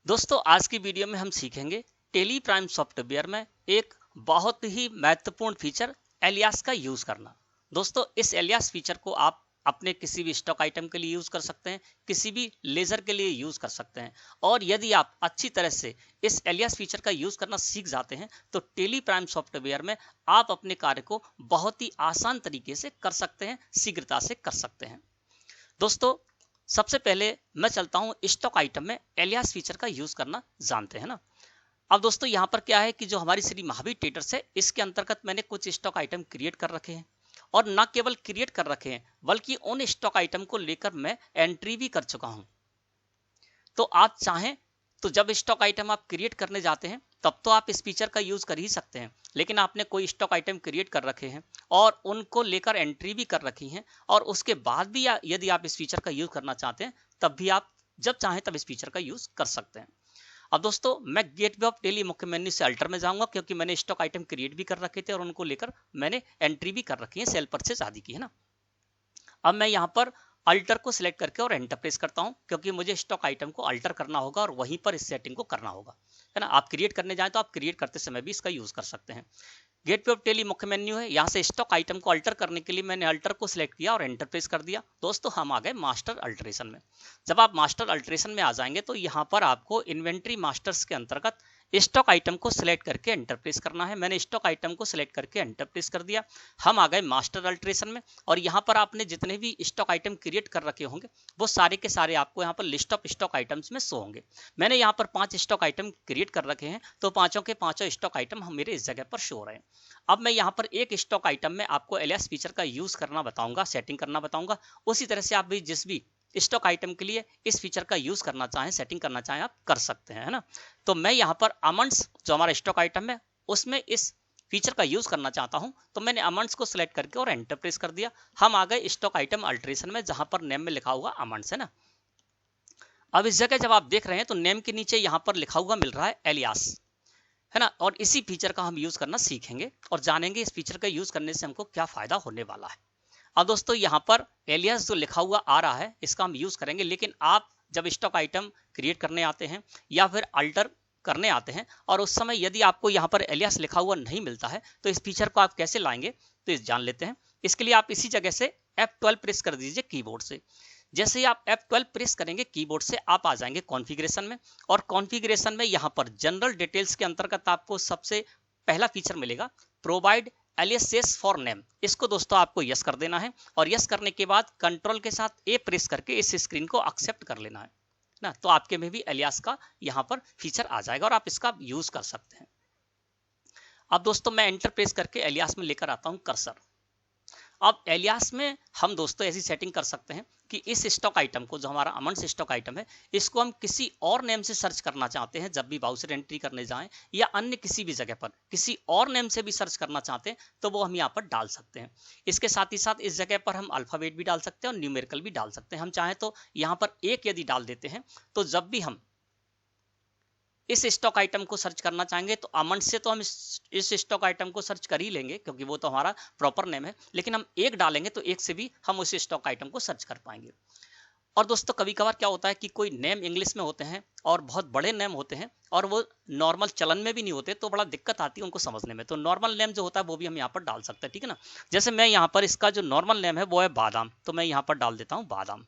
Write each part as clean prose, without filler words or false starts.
दोस्तों आज की वीडियो में हम सीखेंगे टेली प्राइम सॉफ्टवेयर में एक बहुत ही महत्वपूर्ण फीचर एलियास का यूज करना। दोस्तों इस एलियास फीचर को आप अपने किसी भी स्टॉक आइटम के लिए यूज कर सकते हैं, किसी भी लेजर के लिए यूज कर सकते हैं। और यदि आप अच्छी तरह से इस एलियास फीचर का यूज करना सीख जाते हैं तो टेली प्राइम सॉफ्टवेयर में आप अपने कार्य को बहुत ही आसान तरीके से कर सकते हैं, शीघ्रता से कर सकते हैं। दोस्तों सबसे पहले मैं चलता हूं स्टॉक आइटम में एलियास फीचर का यूज करना जानते हैं ना। अब दोस्तों यहां पर क्या है कि जो हमारी श्री महावीर ट्रेडर्स है इसके अंतर्गत मैंने कुछ स्टॉक आइटम क्रिएट कर रखे हैं, और न केवल क्रिएट कर रखे हैं बल्कि उन स्टॉक आइटम को लेकर मैं एंट्री भी कर चुका हूं। तो आप चाहें तो जब स्टॉक आइटम आप क्रिएट करने जाते हैं तब तो आप इस फीचर का यूज कर ही सकते हैं, लेकिन आपने कोई स्टॉक आइटम क्रिएट कर रखे हैं और उनको लेकर एंट्री भी कर रखी है और उसके बाद भी यदि आप इस फीचर का यूज करना चाहते हैं तब भी आप जब चाहें तब इस फीचर का यूज कर सकते हैं। अब दोस्तों मैं गेटवे ऑफ टेली मुख्य मेन्यू से अल्टर में जाऊंगा क्योंकि मैंने स्टॉक आइटम क्रिएट भी कर रखे थे और उनको लेकर मैंने एंट्री भी कर रखी है, सेल परचेज आदि की, है ना। अब मैं यहाँ पर अल्टर को सिलेक्ट करके और एंटर प्रेस करता हूं क्योंकि मुझे स्टॉक आइटम को अल्टर करना होगा और वहीं पर इस सेटिंग को करना होगा, है ना। आप क्रिएट करने जाएं तो आप क्रिएट करते समय भी इसका यूज कर सकते हैं। गेटवे ऑफ टेली मुख्य मेन्यू है, यहाँ से स्टॉक आइटम को अल्टर करने के लिए मैंने अल्टर को सिलेक्ट किया और एंटर प्रेस कर दिया। दोस्तों हम आ गए मास्टर अल्टरेशन में। जब आप मास्टर अल्टरेशन में आ जाएंगे तो यहाँ पर आपको इन्वेंट्री मास्टर्स के अंतर्गत स्टॉक आइटम को सिलेक्ट करके एंटर प्रेस करना है। मैंने स्टॉक आइटम को सिलेक्ट करके एंटर प्रेस कर दिया। हम आ गए मास्टर अल्टरेशन में और यहाँ पर आपने जितने भी स्टॉक आइटम क्रिएट कर रखे होंगे वो सारे के सारे आपको यहाँ पर लिस्ट ऑफ स्टॉक आइटम्स में शो होंगे। मैंने यहाँ पर 5 स्टॉक आइटम क्रिएट कर रखे हैं तो पांचों के पांचों स्टॉक आइटम हम मेरे इस जगह पर शो हो रहे हैं। अब मैं यहाँ पर एक स्टॉक आइटम में आपको एलियास फीचर का यूज करना बताऊंगा, सेटिंग करना बताऊंगा। उसी तरह से आप भी जिस भी स्टॉक आइटम के लिए इस फीचर का यूज करना चाहें, सेटिंग करना चाहें, आप कर सकते हैं, है ना। तो मैं यहाँ पर अमाउंट्स जो हमारा स्टॉक आइटम है उसमें इस फीचर का यूज करना चाहता हूं तो मैंने अमाउंट्स को सिलेक्ट करके और एंटर प्रेस कर दिया। हम आ गए स्टॉक आइटम अल्टरेशन में जहां पर नेम में लिखा हुआ अमाउंट्स, है ना। अब इस जगह जब आप देख रहे हैं तो नेम के नीचे यहां पर लिखा हुआ मिल रहा है एलियास, है ना। और इसी फीचर का हम यूज करना सीखेंगे और जानेंगे इस फीचर का यूज करने से हमको क्या फायदा होने वाला है। अब दोस्तों यहाँ पर एलियास जो लिखा हुआ आ रहा है इसका हम यूज करेंगे, लेकिन आप जब स्टॉक आइटम क्रिएट करने आते हैं या फिर अल्टर करने आते हैं और उस समय यदि आपको यहाँ पर एलियास लिखा हुआ नहीं मिलता है तो इस फीचर को आप कैसे लाएंगे तो इस जान लेते हैं। इसके लिए आप इसी जगह से F12 प्रेस कर दीजिए कीबोर्ड से। जैसे ही आप F12 प्रेस करेंगे कीबोर्ड से आप आ जाएंगे कॉन्फ़िगरेशन में, और कॉन्फ़िगरेशन में यहाँ पर जनरल डिटेल्स के अंतर्गत आपको सबसे पहला फीचर मिलेगा प्रोवाइड एलियासेस फॉर नेम। इसको दोस्तों आपको यस कर देना है और यस करने के बाद कंट्रोल के साथ ए प्रेस करके इस स्क्रीन को एक्सेप्ट कर लेना है ना। तो आपके में भी एलियास का यहाँ पर फीचर आ जाएगा और आप इसका यूज कर सकते हैं। अब दोस्तों मैं एंटर प्रेस करके एलियास में लेकर आता हूं कर्सर। अब एलियास में हम दोस्तों ऐसी सेटिंग कर सकते हैं कि इस स्टॉक आइटम को, जो हमारा अमाउंट स्टॉक आइटम है, इसको हम किसी और नेम से सर्च करना चाहते हैं जब भी बाउचर एंट्री करने जाएं, या अन्य किसी भी जगह पर किसी और नेम से भी सर्च करना चाहते हैं तो वो हम यहाँ पर डाल सकते हैं। इसके साथ ही साथ इस जगह पर हम अल्फाबेट भी डाल सकते हैं और न्यूमेरिकल भी डाल सकते हैं। हम चाहें तो यहाँ पर एक यदि डाल देते हैं तो जब भी हम इस स्टॉक आइटम को सर्च करना चाहेंगे तो अमाउंट से तो हम इस स्टॉक आइटम को सर्च कर ही लेंगे क्योंकि वो तो हमारा प्रॉपर नेम है, लेकिन हम एक डालेंगे तो एक से भी हम उस स्टॉक आइटम को सर्च कर पाएंगे। और दोस्तों कभी कभार क्या होता है कि कोई नेम इंग्लिश में होते हैं और बहुत बड़े नेम होते हैं और वो नॉर्मल चलन में भी नहीं होते, तो बड़ा दिक्कत आती है उनको समझने में। तो नॉर्मल नेम जो होता है वो भी हम यहाँ पर डाल सकते हैं, ठीक है ना। जैसे मैं यहाँ पर इसका जो नॉर्मल नेम है वो है बादाम, तो मैं यहाँ पर डाल देता हूँ बादाम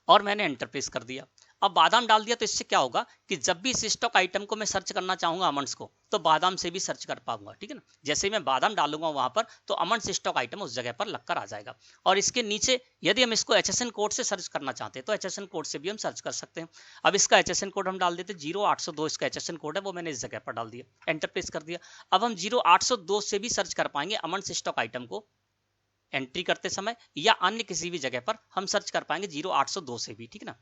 और मैंने एंटर प्रेस कर दिया। अब बादाम डाल दिया तो इससे क्या होगा कि जब भी इस स्टॉक आइटम को मैं सर्च करना चाहूंगा अमंड्स को तो बादाम से भी सर्च कर पाऊंगा, ठीक है ना। जैसे ही मैं बादाम डालूंगा वहां पर तो अमंड्स स्टॉक आइटम उस जगह पर लगकर आ जाएगा। और इसके नीचे यदि हम इसको HSN कोड से सर्च करना चाहते हैं तो HSN कोड से भी हम सर्च कर सकते हैं। अब इसका HSN कोड हम डाल देते हैं 0802, इसका HSN कोड है वो मैंने इस जगह पर डाल दिया, एंटर प्रेस कर दिया। अब हम 0802 से भी सर्च कर पाएंगे अमंड्स स्टॉक आइटम को एंट्री करते समय, या अन्य किसी भी जगह पर हम सर्च कर पाएंगे 0802 से भी, ठीक है ना।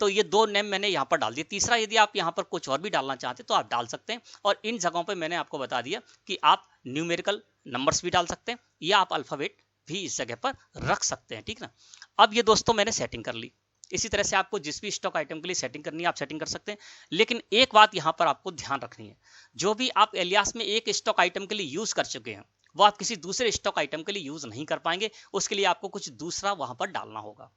तो ये दो नेम मैंने यहाँ पर डाल दिया। तीसरा यदि आप यहाँ पर कुछ और भी डालना चाहते हैं तो आप डाल सकते हैं, और इन जगहों पे मैंने आपको बता दिया कि आप न्यूमेरिकल नंबर्स भी डाल सकते हैं या आप अल्फाबेट भी इस जगह पर रख सकते हैं, ठीक ना। अब ये दोस्तों मैंने सेटिंग कर ली। इसी तरह से आपको जिस भी स्टॉक आइटम के लिए सेटिंग करनी है आप सेटिंग कर सकते हैं, लेकिन एक बात यहाँ पर आपको ध्यान रखनी है, जो भी आप एलियास में एक स्टॉक आइटम के लिए यूज कर चुके हैं वो आप किसी दूसरे स्टॉक आइटम के लिए यूज नहीं कर पाएंगे। उसके लिए आपको कुछ दूसरा वहां पर डालना होगा।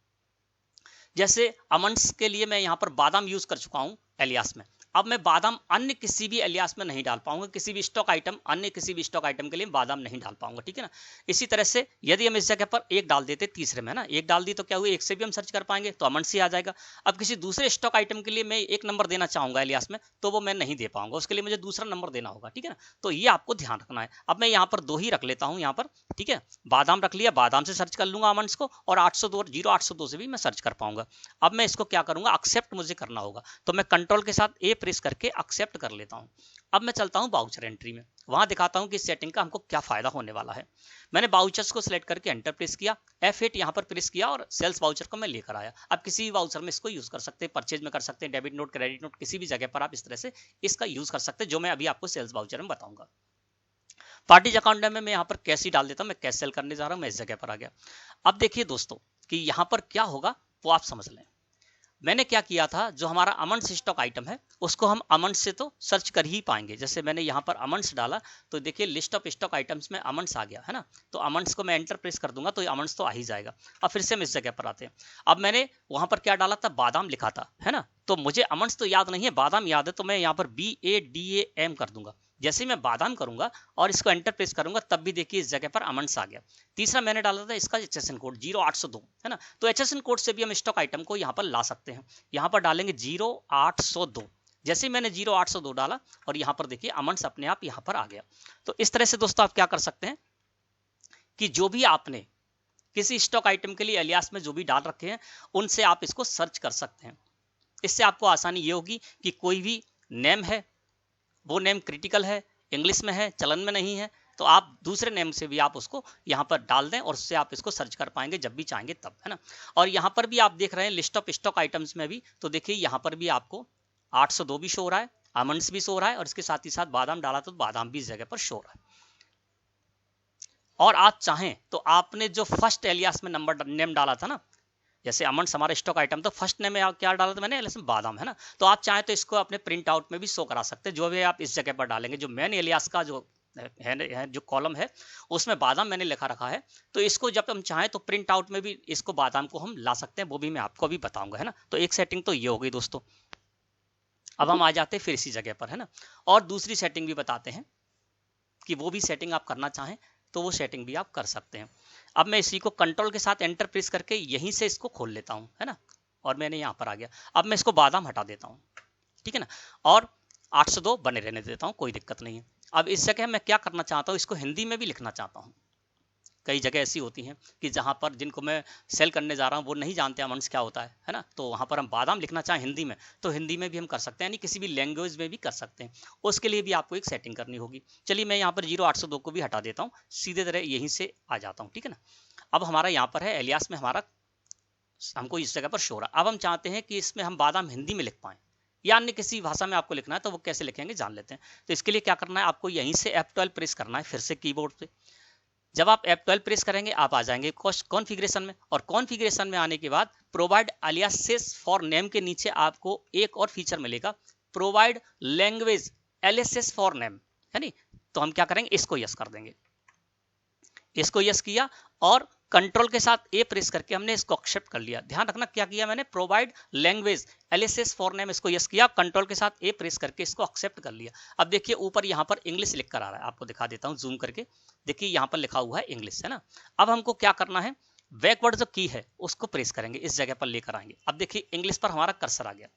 जैसे अमंड्स के लिए मैं यहाँ पर बादाम यूज कर चुका हूँ एलियास में, अब मैं बादाम अन्य किसी भी एलियास में नहीं डाल पाऊंगा, किसी भी स्टॉक आइटम, अन्य किसी भी स्टॉक आइटम के लिए बादाम नहीं डाल पाऊंगा, ठीक है ना। इसी तरह से यदि हम इस जगह पर एक डाल देते तीसरे में ना, एक डाल दी तो क्या हुआ, एक से भी हम सर्च कर पाएंगे तो अमन से आ जाएगा। अब किसी दूसरे स्टॉक आइटम के लिए मैं एक नंबर देना चाहूंगा एलियास में, तो वो मैं नहीं दे पाऊंगा, उसके लिए मुझे दूसरा नंबर देना होगा, ठीक है ना। तो ये आपको ध्यान रखना है। अब मैं यहाँ पर 2 ही रख लेता हूँ यहाँ पर, ठीक है, बादाम रख लिया, बादाम से सर्च कर लूंगा अमंड्स को, और 802 0802 से भी मैं सर्च कर पाऊंगा। अब मैं इसको क्या करूंगा, एक्सेप्ट मुझे करना होगा, तो मैं कंट्रोल के साथ ए प्रेस करके एक्सेप्ट कर लेता हूं। अब मैं चलता हूं बाउचर एंट्री में, वहां दिखाता हूं कि इस सेटिंग का हमको क्या फायदा होने वाला है। मैंने बाउचर्स को सिलेक्ट करके एंटर प्रेस किया, F8 यहां पर प्रेस किया और सेल्स बाउचर को मैं लेकर आया। अब किसी भी बाउचर में इसको यूज कर सकते हैं, परचेज में कर सकते हैं, डेबिट नोट, क्रेडिट नोट, किसी भी जगह पर आप इस तरह से इसका यूज कर सकते हैं, जो मैं अभी आपको सेल्स बाउचर में बताऊंगा। पार्टीज अकाउंट में मैं यहाँ पर कैश ही डाल देता हूँ, मैं कैश सेल करने जा रहा हूँ, मैं इस जगह पर आ गया। अब देखिए दोस्तों कि यहाँ पर क्या होगा वो आप समझ लें। मैंने क्या किया था, जो हमारा अमंड्स स्टॉक आइटम है उसको हम अमंड्स से तो सर्च कर ही पाएंगे। जैसे मैंने यहाँ पर अमंड्स डाला तो देखिए लिस्ट ऑफ स्टॉक आइटम्स में अमंड्स आ गया है ना, तो अमंड्स को मैं एंटर प्रेस कर दूंगा तो अमंड्स तो आ ही जाएगा। अब फिर से हम इस जगह पर आते हैं। अब मैंने वहां पर क्या डाला था, बादाम लिखा था, है ना, तो मुझे अमंड्स तो याद नहीं है, बादाम याद है, तो मैं यहाँ पर BADAM कर दूंगा। जैसे मैं बादाम करूंगा और इसको एंटर प्रेस करूंगा तब भी देखिए इस जगह पर अमंड्स आ गया। तीसरा मैंने डाला था इसका HSN कोड 0802, है ना, तो HSN कोड से भी हम स्टॉक आइटम को यहाँ पर ला सकते हैं। यहाँ पर डालेंगे 0802, जैसे ही मैंने 0802 डाला और यहाँ पर देखिए अमंड्स अपने आप यहाँ पर आ गया। तो इस तरह से दोस्तों आप क्या कर सकते हैं कि जो भी आपने किसी स्टॉक आइटम के लिए एलियास में जो भी डाल रखे हैं उनसे आप इसको सर्च कर सकते हैं। इससे आपको आसानी ये होगी कि कोई भी नेम है, वो नेम क्रिटिकल है, इंग्लिश में है, चलन में नहीं है, तो आप दूसरे नेम से भी आप उसको यहाँ पर डाल दें और उससे आप इसको सर्च कर पाएंगे जब भी चाहेंगे तब, है ना। और यहाँ पर भी आप देख रहे हैं लिस्ट ऑफ स्टॉक आइटम्स में भी, तो देखिए यहाँ पर भी आपको 802 भी शो हो रहा है, आमंड्स भी शो हो रहा है, और इसके साथ ही साथ बादाम डाला तो बादाम भी इस जगह पर शो हो रहा है। और आप चाहें तो आपने जो फर्स्ट एलियास में नंबर नेम डाला था ना, जैसे अमंड्स हमारा स्टॉक आइटम, तो फर्स्ट नेम में क्या डाला था मैंने, एलियास बादाम, है ना, तो आप चाहें तो इसको अपने प्रिंट आउट में भी शो करा सकते हैं, जो भी आप इस जगह पर डालेंगे। जो मेन एलियास का जो है जो कॉलम है उसमें बादाम मैंने लिखा रखा है, तो इसको जब हम चाहें तो प्रिंट आउट में भी इसको बादाम को हम ला सकते हैं, वो भी मैं आपको अभी बताऊंगा, है ना। तो एक सेटिंग तो ये हो गई दोस्तों। अब हम आ जाते हैं फिर इसी जगह पर, है ना, और दूसरी सेटिंग भी बताते हैं कि वो भी सेटिंग आप करना चाहें तो वो सेटिंग भी आप कर सकते हैं। अब मैं इसी को कंट्रोल के साथ एंटर प्रेस करके यहीं से इसको खोल लेता हूं, है ना, और मैंने यहां पर आ गया। अब मैं इसको बादाम हटा देता हूं, ठीक है ना, और 802 बने रहने देता हूं, कोई दिक्कत नहीं है। अब इस जगह मैं क्या करना चाहता हूं, इसको हिंदी में भी लिखना चाहता हूं। कई जगह ऐसी होती हैं कि जहां पर जिनको मैं सेल करने जा रहा हूं वो नहीं जानते अमंड्स क्या होता है ना, तो वहां पर हम बादाम लिखना चाहें हिंदी में तो हिंदी में भी हम कर सकते हैं, यानी किसी भी लैंग्वेज में भी कर सकते हैं। उसके लिए भी आपको एक सेटिंग करनी होगी। चलिए मैं यहाँ पर 0802 को भी हटा देता हूँ, सीधे तरह यहीं से आ जाता हूँ, ठीक है ना। अब हमारा यहाँ पर है एलियास में हमारा हमको इस जगह पर शो रहा। अब हम चाहते हैं कि इसमें हम बादाम हिंदी में लिख पाएं या अन्य किसी भाषा में आपको लिखना है, तो वो कैसे लिखेंगे जान लेते हैं। तो इसके लिए क्या करना है, आपको यहीं से F12 प्रेस करना है फिर से कीबोर्ड पे। जब आप F12 प्रेस करेंगे आप आ जाएंगे कॉन्फ़िगरेशन में, और कॉन्फ़िगरेशन में आने के बाद प्रोवाइड अलियासेस फॉर नेम के नीचे आपको एक और फीचर मिलेगा, provide language aliases for name, है नी। तो हम क्या करेंगे, इसको यस कर देंगे। इसको यस किया और कंट्रोल के साथ ए प्रेस करके हमने इसको एक्सेप्ट कर लिया। ध्यान रखना क्या किया मैंने, provide language aliases for name, इसको यस किया, कंट्रोल के साथ ए प्रेस करके इसको एक्सेप्ट कर लिया। अब देखिए ऊपर यहाँ पर इंग्लिश लिख कर आ रहा है, आपको दिखा देता हूँ जूम करके, देखिए यहाँ पर लिखा हुआ है इंग्लिश, है ना। अब हमको क्या करना है, बैकवर्ड जो की है उसको प्रेस करेंगे, इस जगह पर लेकर आएंगे। अब देखिए इंग्लिश पर हमारा कर्सर आ गया।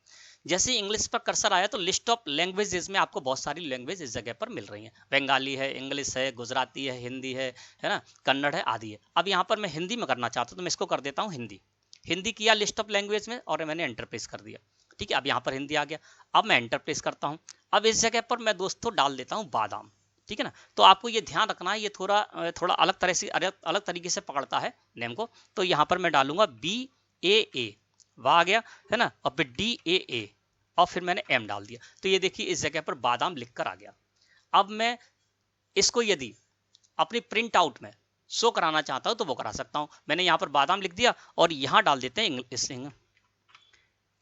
जैसे ही इंग्लिश पर कर्सर आया तो लिस्ट ऑफ लैंग्वेजेस में आपको बहुत सारी लैंग्वेज इस जगह पर मिल रही हैं। बंगाली है, इंग्लिश है, गुजराती है, हिंदी है ना, कन्नड़ है, आदि है। अब यहाँ पर मैं हिंदी में करना चाहता हूँ तो मैं इसको कर देता हूँ हिंदी। हिंदी किया लिस्ट ऑफ लैंग्वेज में और मैंने एंटर प्रेस कर दिया, ठीक है। अब यहाँ पर हिंदी आ गया। अब मैं एंटर प्रेस करता हूँ। अब इस जगह पर मैं दोस्तों डाल देता हूँ बादाम, ठीक है ना। तो आपको ये ध्यान रखना है, ये थोड़ा अलग तरह से अलग तरीके से पकड़ता है नेम को। तो यहाँ पर मैं डालूंगा BAA, वह आ गया, है ना, और फिर DAA और फिर मैंने M डाल दिया। तो ये देखिए इस जगह पर बादाम लिखकर आ गया। अब मैं इसको यदि अपनी प्रिंट आउट में शो कराना चाहता हूं तो वो करा सकता हूं। मैंने यहाँ पर बादाम लिख दिया और यहाँ डाल देते हैं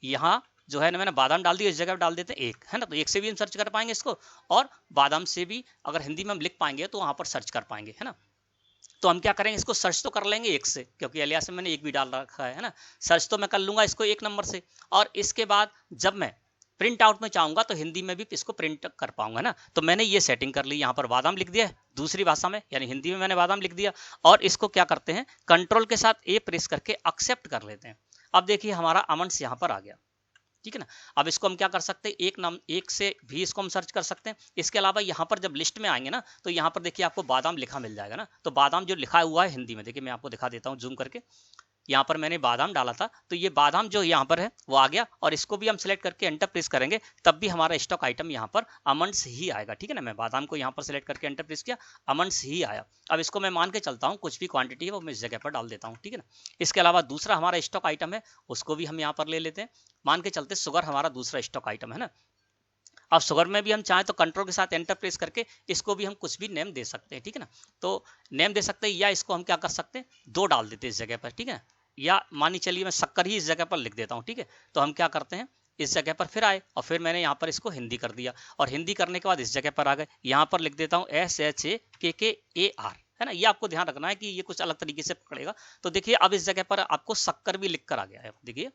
यहाँ जो है ना मैंने बादाम डाल दिया, इस जगह डाल देते हैं 1, है ना, तो 1 से भी हम सर्च कर पाएंगे इसको, और बादाम से भी अगर हिंदी में हम लिख पाएंगे तो वहां पर सर्च कर पाएंगे, है ना। तो हम क्या करेंगे, इसको सर्च तो कर लेंगे एक से, क्योंकि एलियास में मैंने एक भी डाल रखा है ना। सर्च तो मैं कर लूंगा इसको एक नंबर से, और इसके बाद जब मैं प्रिंट आउट में चाहूंगा तो हिंदी में भी इसको प्रिंट कर पाऊंगा ना। तो मैंने ये सेटिंग कर ली, यहाँ पर बादाम लिख दिया है दूसरी भाषा में, यानी हिंदी में मैंने बादाम लिख दिया। और इसको क्या करते हैं, कंट्रोल के साथ ए प्रेस करके एक्सेप्ट कर लेते हैं। अब देखिए हमारा अमंड्स यहाँ पर आ गया, ठीक है ना। अब इसको हम क्या कर सकते हैं, एक से भी इसको हम सर्च कर सकते हैं। इसके अलावा यहाँ पर जब लिस्ट में आएंगे ना, तो यहाँ पर देखिए आपको बादाम लिखा मिल जाएगा ना। तो बादाम जो लिखा हुआ है हिंदी में, देखिए मैं आपको दिखा देता हूँ जूम करके। यहाँ पर मैंने बादाम डाला था, तो ये बादाम जो यहाँ पर है वो आ गया, और इसको भी हम सिलेक्ट करके एंटर प्रेस करेंगे तब भी हमारा स्टॉक आइटम यहाँ पर अमंड्स ही आएगा, ठीक है ना। मैं बादाम को यहाँ पर सिलेक्ट करके एंटर प्रेस किया, अमंड्स ही आया। अब इसको मैं मान के चलता हूँ, कुछ भी क्वांटिटी है वो मैं इस जगह पर डाल देता हूँ, ठीक है ना। इसके अलावा दूसरा हमारा स्टॉक आइटम है, उसको भी हम यहाँ पर ले लेते हैं। मान के चलते शुगर हमारा दूसरा स्टॉक आइटम है ना। अब शुगर में भी हम चाहें तो कंट्रोल के साथ एंटर प्रेस करके इसको भी हम कुछ भी नेम दे सकते हैं, ठीक है ना। तो नेम दे सकते हैं, या इसको हम क्या कर सकते हैं, 2 डाल देते हैं इस जगह पर, ठीक है। या मानी चलिए मैं शक्कर ही इस जगह पर लिख देता हूँ, ठीक है। तो हम क्या करते हैं, इस जगह पर फिर आए, और फिर मैंने यहाँ पर इसको हिंदी कर दिया, और हिंदी करने के बाद इस जगह पर आ गए, यहाँ पर लिख देता हूँ SHAKKAR, है ना। ये आपको ध्यान रखना है कि ये कुछ अलग तरीके से पकड़ेगा। तो देखिए अब इस जगह पर आपको शक्कर भी लिख कर आ गया है, देखिए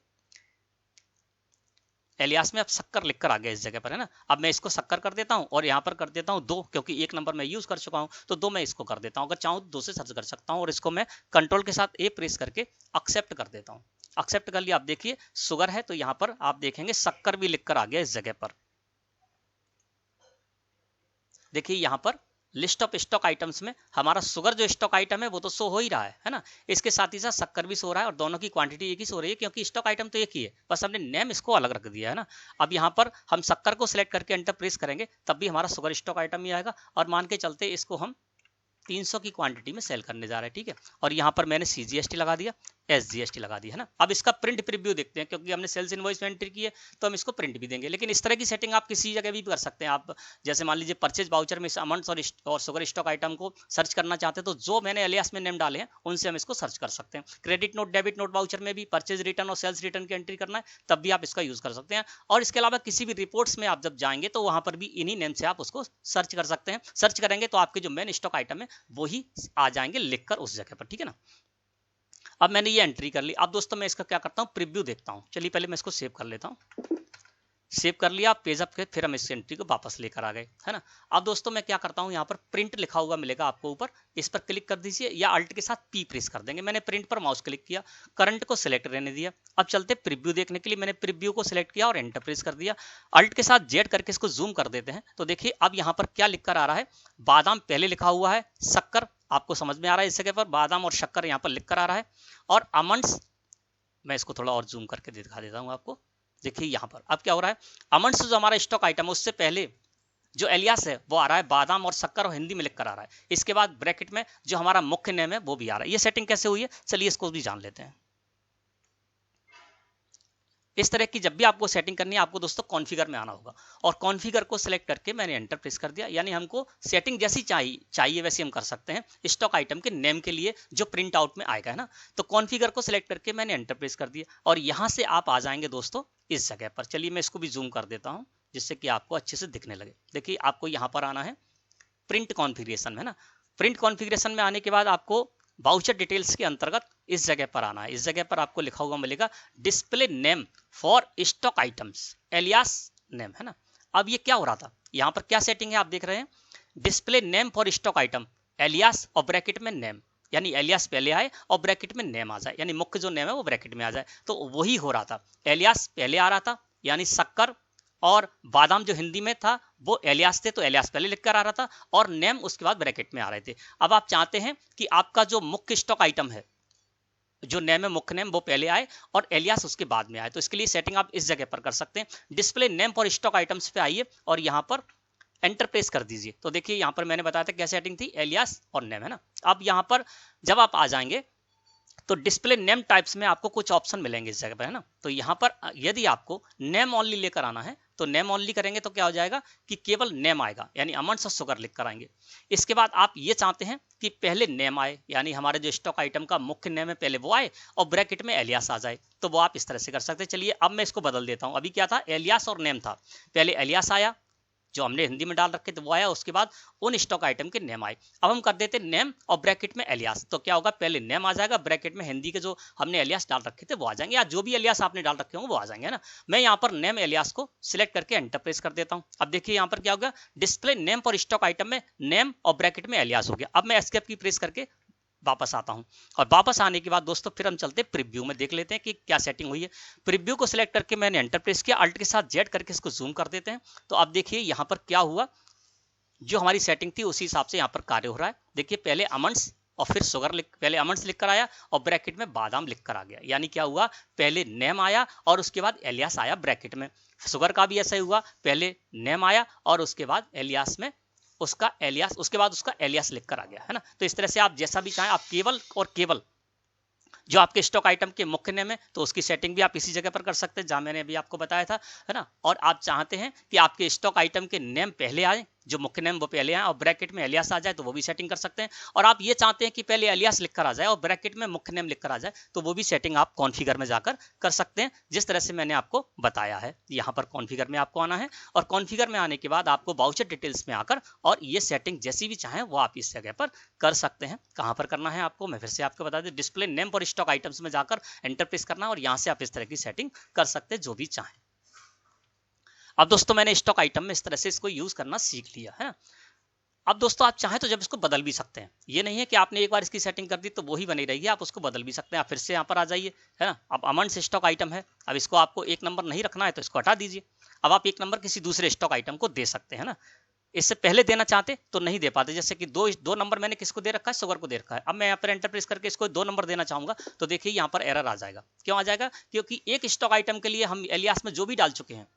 एलियास में अब शक्कर लिखकर आ गया इस जगह पर, है ना। अब मैं इसको शक्कर कर देता हूँ, और यहाँ पर कर देता हूँ 2, क्योंकि 1 नंबर मैं यूज कर चुका हूँ, तो 2 मैं इसको कर देता हूँ। अगर चाहूँ तो 2 से सर्च कर सकता हूँ, और इसको मैं कंट्रोल के साथ ए प्रेस करके एक्सेप्ट कर देता हूँ। एक्सेप्ट कर लिया। आप देखिए शुगर है, तो यहाँ पर आप देखेंगे शक्कर भी लिखकर आ गया इस जगह पर। देखिए यहाँ पर लिस्ट ऑफ स्टॉक आइटम्स में हमारा शुगर जो स्टॉक आइटम है वो तो शो हो ही रहा है ना। इसके साथ ही साथ शक्कर भी शो रहा है, और दोनों की क्वांटिटी एक ही शो रही है, क्योंकि स्टॉक आइटम तो एक ही है, बस हमने नेम इसको अलग रख दिया है ना। अब यहाँ पर हम शक्कर को सिलेक्ट करके एंटर प्रेस करेंगे तब भी हमारा शुगर स्टॉक आइटम ही आएगा। और मान के चलते इसको हम 300 की क्वांटिटी में सेल करने जा रहे हैं, ठीक है। और यहाँ पर मैंने CGST लगा दिया, SGST लगा दिया, है ना। अब इसका प्रिंट प्रीव्यू देखते हैं, क्योंकि हमने सेल्स इनवॉइस में एंट्री की है तो हम इसको प्रिंट भी देंगे। लेकिन इस तरह की सेटिंग आप किसी जगह भी कर सकते हैं। आप जैसे मान लीजिए परचेज वाउचर में अमाउंट्स और शुगर स्टॉक आइटम को सर्च करना चाहते हैं, तो जो मैंने एलियास में नेम डाले हैं उनसे हम इसको सर्च कर सकते हैं। Credit note, debit note voucher में भी परचेज रिटर्न और सेल्स रिटर्न की एंट्री करना है, तब भी आप इसका यूज कर सकते हैं। और इसके अलावा किसी भी रिपोर्ट्स में आप जब जाएंगे तो वहां पर भी इन्हीं नेम से आप उसको सर्च कर सकते हैं। सर्च करेंगे तो आपके जो मेन स्टॉक आइटम है वही आ जाएंगे लिखकर उस जगह पर, ठीक है ना। अब मैंने ये एंट्री कर ली। अब दोस्तों मैं इसका क्या करता हूँ, प्रीव्यू देखता हूँ। चलिए पहले मैं इसको सेव कर लेता हूँ। सेव कर लिया, पेज अप के फिर हम इस एंट्री को वापस लेकर आ गए, है ना। अब दोस्तों मैं क्या करता हूँ, यहाँ पर प्रिंट लिखा हुआ मिलेगा आपको ऊपर, इस पर क्लिक कर दीजिए, या अल्ट के साथ P प्रेस कर देंगे। मैंने प्रिंट पर माउस क्लिक किया, करंट को सिलेक्ट रहने दिया। अब चलते प्रीव्यू देखने के लिए, मैंने प्रीव्यू को सिलेक्ट किया और एंटर प्रेस कर दिया। अल्ट के साथ Z करके इसको जूम कर देते हैं, तो देखिए अब यहाँ पर क्या लिख कर आ रहा है, बादाम पहले लिखा हुआ है, शक्कर आपको समझ में आ रहा है इस जगह पर, बादाम और शक्कर यहाँ पर लिख कर आ रहा है। और अमंड्स, मैं इसको थोड़ा और जूम करके दिखा देता हूँ आपको। देखिए यहाँ पर अब क्या हो रहा है, अमंड्स जो हमारा स्टॉक आइटम है उससे पहले जो एलियास है वो आ रहा है बादाम और शक्कर, और हिंदी में लिख कर आ रहा है। इसके बाद ब्रैकेट में जो हमारा मुख्य नेम है वो भी आ रहा है। ये सेटिंग कैसे हुई है, चलिए इसको भी जान लेते हैं। इस तरह की जब भी आपको सेटिंग करनी है, आपको दोस्तों कॉन्फ़िगर में आना होगा, और कॉन्फ़िगर को सिलेक्ट करके मैंने एंटर प्रेस कर दिया। यानी हमको सेटिंग जैसी चाहिए वैसी हम कर सकते हैं स्टॉक आइटम के नेम के लिए जो प्रिंट आउट में आएगा, है ना। तो कॉन्फ़िगर को सिलेक्ट करके मैंने एंटर प्रेस कर दिया, और यहाँ से आप आ जाएंगे दोस्तों इस जगह पर। चलिए मैं इसको भी जूम कर देता हूँ जिससे कि आपको अच्छे से दिखने लगे। देखिए आपको यहाँ पर आना है प्रिंट कॉन्फ़िगरेशन में, है ना। प्रिंट कॉन्फ़िगरेशन में आने के बाद आपको वाउचर डिटेल्स के अंतर्गत इस जगह पर आना है। इस जगह पर आपको लिखा हुआ मिलेगा display name for stock items, alias name, है ना। अब ये क्या हो रहा था, यहाँ पर क्या सेटिंग है आप देख रहे हैं, display name for stock item, alias और ब्रैकेट में नेम, यानी एलियास पहले आए और ब्रैकेट में नेम आ जाए, यानी मुख्य जो नेम है वो ब्रैकेट में आ जाए। तो वही हो रहा था, एलियास पहले आ रहा था, यानी शक्कर और बादाम जो हिंदी में था वो एलियास थे, तो एलियास पहले लिखकर आ रहा था, और नेम उसके बाद ब्रैकेट में आ रहे थे। अब आप चाहते हैं कि आपका जो मुख्य स्टॉक आइटम है, जो नेम है मुख्य नेम, वो पहले आए और एलियास उसके बाद में आए। तो इसके लिए सेटिंग आप इस जगह पर कर सकते हैं। Display name for stock items पे आइए और यहाँ पर एंटर प्रेस कर दीजिए। तो देखिए यहाँ पर मैंने बताया था क्या सेटिंग थी, एलियास और नेम, है ना। अब यहाँ पर जब आप आ जाएंगे तो डिस्प्ले नेम टाइप्स में आपको कुछ ऑप्शन मिलेंगे इस जगह पर, है ना। तो यहाँ पर यदि आपको नेम ओनली लेकर आना है तो नेम ओनली करेंगे तो क्या हो जाएगा कि केवल नेम आएगा, यानी अमंड्स और शुगर लिख कर आएंगे। इसके बाद आप ये चाहते हैं कि पहले नेम आए, यानी हमारे जो स्टॉक आइटम का मुख्य नेम है पहले वो आए और ब्रैकेट में एलियास आ जाए, तो वो आप इस तरह से कर सकते हैं। चलिए अब मैं इसको बदल देता हूँ। अभी क्या था, एलियास और नेम था, पहले एलियास आया जो हमने हिंदी में डाल रखे थे वो आया, उसके बाद उन स्टॉक आइटम के नेम आए। अब हम कर देते नेम और ब्रैकेट में एलियास, तो क्या होगा, पहले नेम आ जाएगा, ब्रैकेट में हिंदी के जो हमने एलियास डाल रखे थे वो आ जाएंगे, या जो भी एलियास आपने डाल रखे होंगे वो आ जाएंगे, है ना। मैं यहाँ पर नेम एलियास को सिलेक्ट करके एंटर प्रेस कर देता हूँ। अब देखिए यहाँ पर क्या होगा, display name for stock item में नेम और ब्रैकेट में एलियास हो गया। अब मैं एस्केप की प्रेस करके वापस आता हूं, और वापस आने के बाद दोस्तों फिर हम चलते हैं प्रीव्यू में, देख लेते हैं कि क्या सेटिंग हुई है। प्रीव्यू को सिलेक्ट करके मैंने एंटर प्रेस किया, अल्ट के साथ जेड करके इसको जूम कर देते हैं। तो अब देखिए यहां पर क्या हुआ, जो हमारी सेटिंग थी उसी हिसाब से यहां पर कार्य हो रहा है। देखिए पहले अमंड्स और फिर शुगर पहले अमंड्स लिख कर आया और ब्रैकेट में बादाम लिख कर आ गया, यानी क्या हुआ, पहले नेम आया और उसके बाद एलियास आया ब्रैकेट में। शुगर का भी ऐसा ही हुआ, पहले नेम आया और उसके बाद एलियास में उसका एलियास, उसके बाद उसका एलियास लिखकर आ गया, है ना। तो इस तरह से आप जैसा भी चाहें, आप केवल और केवल जो आपके स्टॉक आइटम के मुख्य नेम है तो उसकी सेटिंग भी आप इसी जगह पर कर सकते हैं जहां मैंने अभी आपको बताया था, है ना। और आप चाहते हैं कि आपके स्टॉक आइटम के नेम पहले आए, जो मुख्य नेम वो पहले आए और ब्रैकेट में एलियास आ जाए, तो वो भी सेटिंग कर सकते हैं। और आप ये चाहते हैं कि पहले एलियास लिखकर आ जाए और ब्रैकेट में मुख्य नेम लिखकर आ जाए, तो वो भी सेटिंग आप कॉन्फ़िगर में जाकर कर सकते हैं, जिस तरह से मैंने आपको बताया है। यहाँ पर कॉन्फ़िगर में आपको आना है और कॉन्फ़िगर में आने के बाद आपको वाउचर डिटेल्स में आकर और ये सेटिंग जैसी भी चाहें वो आप इस जगह पर कर सकते हैं। कहाँ पर करना है आपको, मैं फिर से आपको बता दें, display name for stock items में जाकर एंटर प्रेस करना और यहाँ से आप इस तरह की सेटिंग कर सकते हैं जो भी चाहें। अब दोस्तों मैंने स्टॉक आइटम में इस तरह से इसको यूज करना सीख लिया है। अब दोस्तों आप चाहें तो जब इसको बदल भी सकते हैं, ये नहीं है कि आपने एक बार इसकी सेटिंग कर दी तो वही बनी रहेगी, आप उसको बदल भी सकते हैं। आप फिर से यहाँ पर आ जाइए, है ना। अब अमन से स्टॉक आइटम है, अब इसको आपको एक नंबर नहीं रखना है तो इसको हटा दीजिए। अब आप एक नंबर किसी दूसरे स्टॉक आइटम को दे सकते हैं ना। इससे पहले देना चाहते तो नहीं दे पाते, जैसे कि दो नंबर मैंने किसको दे रखा है, शुगर को दे रखा है। अब मैं यहाँ पर एंटर प्रेस करके इसको 2 नंबर देना चाहूंगा तो देखिए यहाँ पर एरर आ जाएगा। क्यों आ जाएगा, क्योंकि एक स्टॉक आइटम के लिए हम एलियास में जो भी डाल चुके हैं,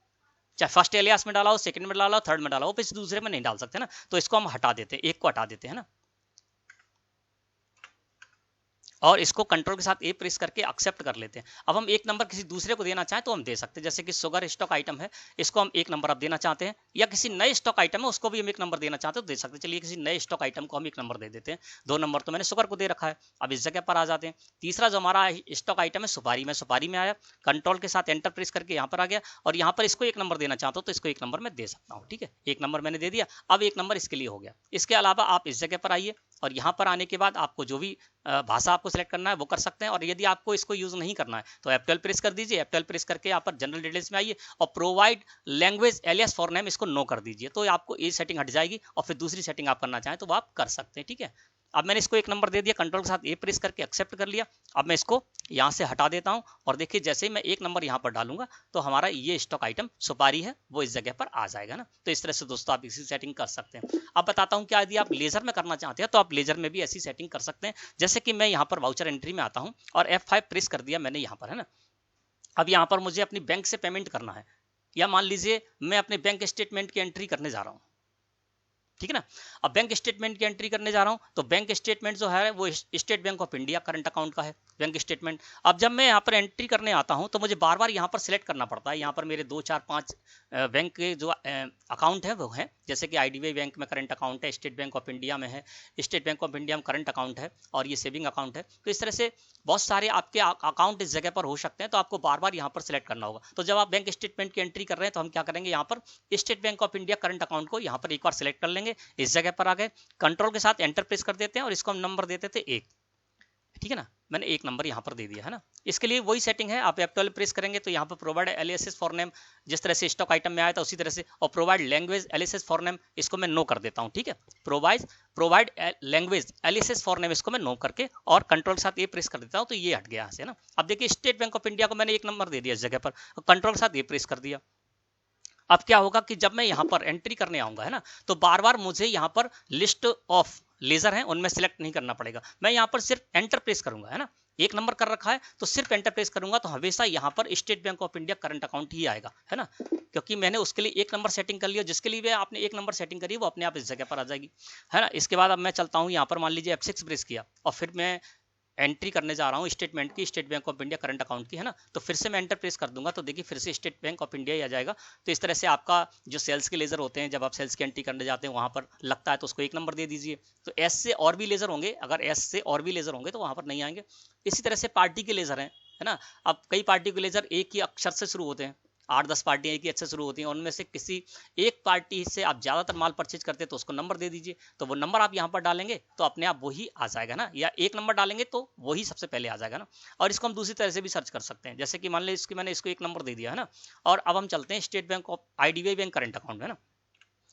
चाहे फर्स्ट एलियास में डाला हो, सेकंड में डाला हो, थर्ड में डाला हो, फिर दूसरे में नहीं डाल सकते ना। तो इसको हम हटा देते हैं, एक को हटा देते हैं ना, और इसको कंट्रोल के साथ ए प्रेस करके एक्सेप्ट कर लेते हैं। अब हम एक नंबर किसी दूसरे को देना चाहें तो हम दे सकते हैं, जैसे कि शुगर स्टॉक आइटम है, इसको हम एक नंबर अब देना चाहते हैं, या किसी नए स्टॉक आइटम है उसको भी हम एक नंबर देना चाहते हैं तो दे सकते हैं। चलिए किसी नए स्टॉक आइटम को हम एक नंबर दे देते हैं, 2 नंबर तो मैंने शुगर को दे रखा है। अब इस जगह पर आ जाते हैं। तीसरा जो हमारा स्टॉक आइटम है सुपारी में, सुपारी में आया, कंट्रोल के साथ एंटर प्रेस करके यहाँ पर आ गया और यहाँ पर इसको एक नंबर देना चाहता हूँ तो इसको एक नंबर मैं दे सकता हूँ, ठीक है। एक नंबर मैंने दे दिया, अब एक नंबर इसके लिए हो गया। इसके अलावा आप इस जगह पर आइए और यहाँ पर आने के बाद आपको जो भी भाषा आपको सेलेक्ट करना है वो कर सकते हैं। और यदि आपको इसको यूज नहीं करना है तो F12 प्रेस कर दीजिए। F12 प्रेस करके यहाँ पर जनरल डिटेल्स में आइए और provide language alias for name इसको नो कर दीजिए, तो आपको ये सेटिंग हट जाएगी और फिर दूसरी सेटिंग आप करना चाहें तो वो आप कर सकते हैं, ठीक है। अब मैंने इसको एक नंबर दे दिया, कंट्रोल के साथ ए प्रेस करके एक्सेप्ट कर लिया। अब मैं इसको यहाँ से हटा देता हूँ और देखिए जैसे ही मैं एक नंबर यहाँ पर डालूंगा तो हमारा ये स्टॉक आइटम सुपारी है वो इस जगह पर आ जाएगा ना। तो इस तरह से दोस्तों आप इसी सेटिंग कर सकते हैं। अब बताता हूँ क्या, यदि आप लेजर में करना चाहते हैं तो आप लेजर में भी ऐसी सेटिंग कर सकते हैं। जैसे कि मैं यहाँ पर वाउचर एंट्री में आता हूँ और F5 प्रेस कर दिया मैंने यहाँ पर, है ना। अब यहाँ पर मुझे अपनी बैंक से पेमेंट करना है, या मान लीजिए मैं अपने बैंक स्टेटमेंट की एंट्री करने जा रहा हूँ, ठीक है ना। अब बैंक स्टेटमेंट की एंट्री करने जा रहा हूं तो बैंक स्टेटमेंट जो है वो state Bank of India current account का है बैंक स्टेटमेंट। अब जब मैं यहाँ पर एंट्री करने आता हूं तो मुझे बार बार यहाँ पर सिलेक्ट करना पड़ता है। यहाँ पर मेरे 2 4 5 बैंक के जो अकाउंट है वो है, जैसे कि IDBI बैंक में करंट अकाउंट है, स्टेट बैंक ऑफ इंडिया में है, स्टेट बैंक ऑफ इंडिया में करंट अकाउंट है और ये सेविंग अकाउंट है। तो इस तरह से बहुत सारे आपके अकाउंट इस जगह पर हो सकते हैं, तो आपको बार बार यहाँ पर सिलेक्ट करना होगा। तो जब आप बैंक स्टेटमेंट की एंट्री कर रहे हैं तो हम क्या करेंगे, यहाँ पर State Bank of India current account को यहाँ पर एक बार सिलेक्ट कर लेंगे। इस जगह पर आ गए, कंट्रोल के साथ एंटर प्रेस कर देते हैं और इसको हम नंबर देते थे 1, ठीक है ना। मैंने 1 नंबर यहाँ पर दे दिया, है ना। इसके लिए वही सेटिंग है, आप F12 प्रेस करेंगे तो यहाँ पर प्रोवाइड एलियासेस फॉर नेम, जिस तरह से स्टॉक आइटम में आया था उसी तरह से, और provide language aliases for name इसको मैं नो कर देता हूँ, ठीक है। Provide language aliases for name इसको मैं नो करके और कंट्रोल के साथ ये प्रेस कर देता हूँ तो ये हट गया यहाँ से ना। अब देखिए स्टेट बैंक ऑफ इंडिया को मैंने 1 नंबर दे दिया इस जगह पर, कंट्रोल के साथ ये प्रेस कर दिया। अब क्या होगा कि जब मैं यहाँ पर एंट्री करने आऊंगा, है ना, तो बार बार मुझे यहाँ पर लिस्ट ऑफ लेजर हैं उनमें सिलेक्ट नहीं करना पड़ेगा। मैं यहाँ पर सिर्फ एंटर प्रेस करूंगा, है ना। 1 नंबर कर रखा है तो सिर्फ एंटर प्रेस करूंगा तो हमेशा यहाँ पर State Bank of India current account ही आएगा, है ना, क्योंकि मैंने उसके लिए 1 नंबर सेटिंग कर लिया। जिसके लिए भी आपने 1 नंबर सेटिंग करी वो अपने आप इस जगह पर आ जाएगी, है ना। इसके बाद अब मैं चलता हूँ यहाँ पर, मान लीजिए F6 प्रेस किया और फिर मैं एंट्री करने जा रहा हूँ स्टेटमेंट की, state Bank of India current account की, है ना। तो फिर से मैं एंटर प्रेस कर दूंगा तो देखिए फिर से स्टेट बैंक ऑफ इंडिया ही आ जाएगा। तो इस तरह से आपका जो सेल्स के लेजर होते हैं, जब आप सेल्स की एंट्री करने जाते हैं वहां पर लगता है तो उसको 1 नंबर दे दीजिए। तो एस से और भी लेजर होंगे, अगर एस से और भी लेजर होंगे तो वहां पर नहीं आएंगे। इसी तरह से पार्टी के लेजर हैं, है ना। अब कई पार्टी के लेजर एक ही अक्षर से शुरू होते हैं। 8-10 पार्टियां एक ही अच्छे शुरू होती हैं, उनमें से किसी एक पार्टी से आप ज्यादातर माल परचेज करते हैं तो उसको नंबर दे दीजिए। तो वो नंबर आप यहाँ पर डालेंगे तो अपने आप वही आ जाएगा ना, या एक नंबर डालेंगे तो वही सबसे पहले आ जाएगा ना। और इसको हम दूसरी तरह से भी सर्च कर सकते हैं, जैसे कि मान लीजिए मैंने इसको एक नंबर दे दिया है ना, और अब हम चलते हैं state Bank of IDBI bank current account है ना,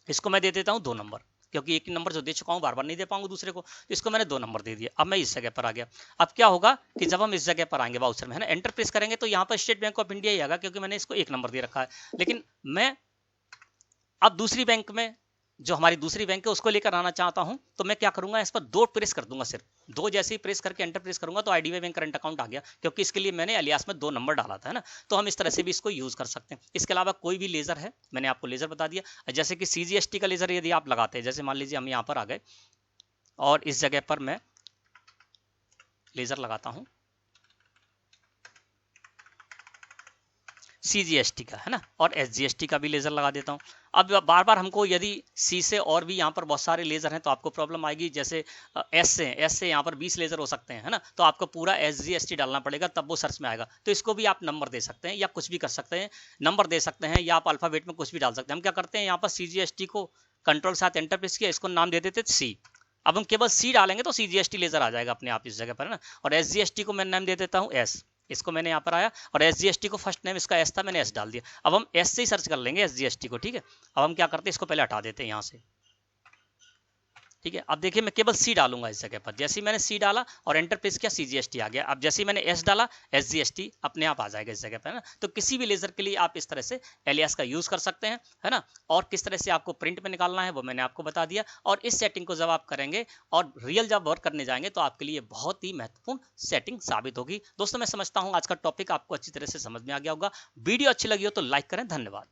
इसको मैं दे देता हूँ 2 नंबर, क्योंकि एक ही नंबर जो दे चुका हूँ बार बार नहीं दे पाऊंगा दूसरे को, तो इसको मैंने 2 नंबर दे दिया। अब मैं इस जगह पर आ गया। अब क्या होगा कि जब हम इस जगह पर आएंगे वाउचर में है ना, एंटर प्रेस करेंगे तो यहाँ पर स्टेट बैंक ऑफ इंडिया ही आएगा, क्योंकि मैंने इसको 1 नंबर दे रखा है। लेकिन मैं अब दूसरी बैंक में, जो हमारी दूसरी बैंक है उसको लेकर आना चाहता हूं, तो मैं क्या करूंगा, इस पर 2 प्रेस कर दूंगा, सिर्फ 2 जैसे ही प्रेस करके एंटर प्रेस करूंगा तो IDBI बैंक करंट अकाउंट आ गया, क्योंकि इसके लिए मैंने एलियास में 2 नंबर डाला था है ना। तो हम इस तरह से भी इसको यूज कर सकते हैं। इसके अलावा कोई भी लेजर है, मैंने आपको लेजर बता दिया, जैसे कि CGST का लेजर यदि आप लगाते हैं, जैसे मान लीजिए हम यहाँ पर आ गए और इस जगह पर मैं लेजर लगाता हूं CGST का है ना, और SGST का भी लेजर लगा देता हूं। अब बार बार हमको यदि C से और भी यहाँ पर बहुत सारे लेजर हैं तो आपको प्रॉब्लम आएगी, जैसे S से यहाँ पर 20 लेजर हो सकते हैं है ना, तो आपको पूरा SGST डालना पड़ेगा, तब वो सर्च में आएगा। तो इसको भी आप नंबर दे सकते हैं या कुछ भी कर सकते हैं, नंबर दे सकते हैं या आप अल्फाबेट में कुछ भी डाल सकते हैं। हम क्या करते हैं, यहाँ पर CGST को कंट्रोल साथ एंटर प्रेस किया, इसको नाम दे देते C। अब हम केवल C डालेंगे तो CGST लेजर आ जाएगा अपने आप इस जगह पर है ना। और SGST को मैं नाम दे देता हूँ S, इसको मैंने यहाँ पर आया, और SGST को फर्स्ट नेम इसका S था, मैंने S डाल दिया। अब हम S से ही सर्च कर लेंगे SGST को, ठीक है। अब हम क्या करते हैं, इसको पहले हटा देते हैं यहाँ से, ठीक है। अब देखिए मैं केवल C डालूंगा इस जगह पर, जैसे ही मैंने C डाला और एंटर प्रेस किया CGST आ गया। अब जैसे ही मैंने S डाला SGST अपने आप आ जाएगा इस जगह पर है ना। तो किसी भी लेजर के लिए आप इस तरह से एलियास का यूज कर सकते हैं है ना। और किस तरह से आपको प्रिंट में निकालना है वो मैंने आपको बता दिया। और इस सेटिंग को जब आप करेंगे और रियल जब वर्क करने जाएंगे तो आपके लिए बहुत ही महत्वपूर्ण सेटिंग साबित होगी। दोस्तों मैं समझता हूँ आज का टॉपिक आपको अच्छी तरह से समझ में आ गया होगा। वीडियो अच्छी लगी हो तो लाइक करें। धन्यवाद।